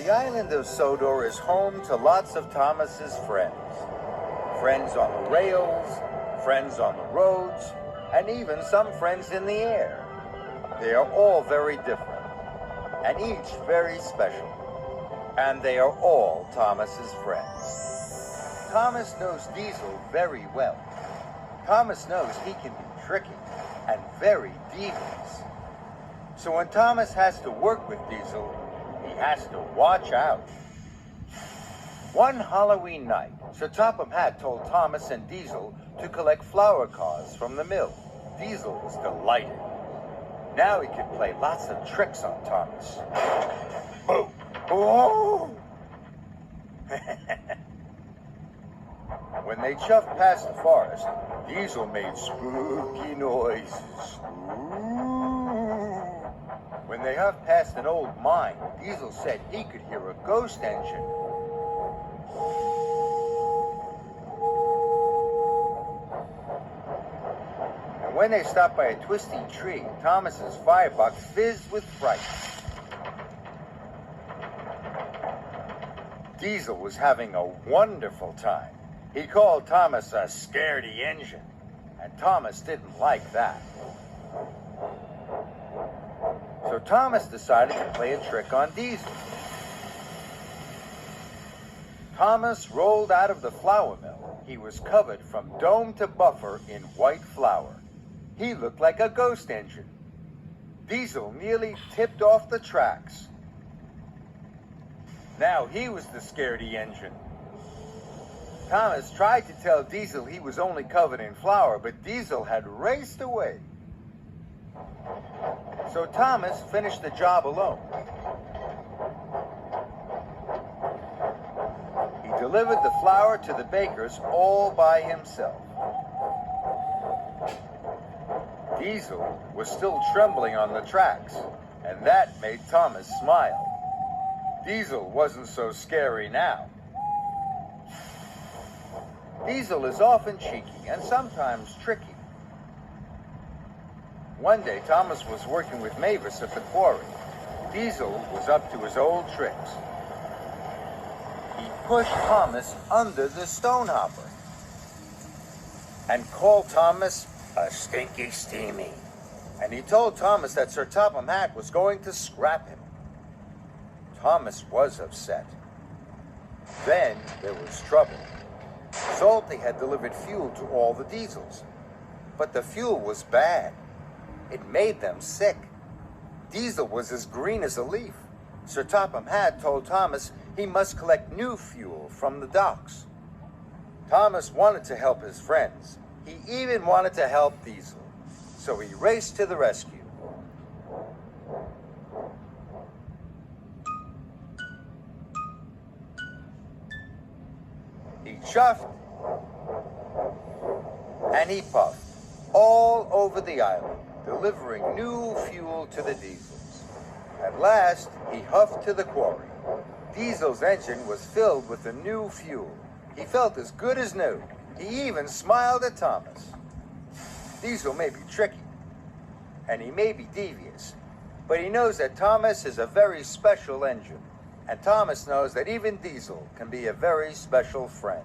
The island of Sodor is home to lots of Thomas's friends. Friends on the rails, friends on the roads, and even some friends in the air. They are all very different, and each very special. And they are all Thomas's friends. Thomas knows Diesel very well. Thomas knows he can be tricky and very devious. So when Thomas has to work with Diesel, he has to watch out. One Halloween night, Sir Topham Hatt told Thomas and Diesel to collect flower cars from the mill. Diesel was delighted. Now he could play lots of tricks on Thomas. Boom! Oh! When they chuffed past the forest, Diesel made spooky noises. Ooh. When they huffed past an old mine, Diesel said he could hear a ghost engine. And when they stopped by a twisty tree, Thomas's firebox fizzed with fright. Diesel was having a wonderful time. He called Thomas a scaredy engine, and Thomas didn't like that. So Thomas decided to play a trick on Diesel. Thomas rolled out of the flour mill. He was covered from dome to buffer in white flour. He looked like a ghost engine. Diesel nearly tipped off the tracks. Now he was the scaredy engine. Thomas tried to tell Diesel he was only covered in flour, but Diesel had raced away. So Thomas finished the job alone. He delivered the flour to the bakers all by himself. Diesel was still trembling on the tracks, and that made Thomas smile. Diesel wasn't so scary now. Diesel is often cheeky and sometimes tricky. One day, Thomas was working with Mavis at the quarry. Diesel was up to his old tricks. He pushed Thomas under the stone hopper and called Thomas a stinky steamy. And he told Thomas that Sir Topham Hatt was going to scrap him. Thomas was upset. Then there was trouble. Salty had delivered fuel to all the Diesels, but the fuel was bad. It made them sick. Diesel was as green as a leaf. Sir Topham Hatt told Thomas he must collect new fuel from the docks. Thomas wanted to help his friends. He even wanted to help Diesel. So he raced to the rescue. He chuffed and he puffed all over the island, delivering new fuel to the Diesels. At last, he huffed to the quarry. Diesel's engine was filled with the new fuel. He felt as good as new. He even smiled at Thomas. Diesel may be tricky, and he may be devious, but he knows that Thomas is a very special engine, and Thomas knows that even Diesel can be a very special friend.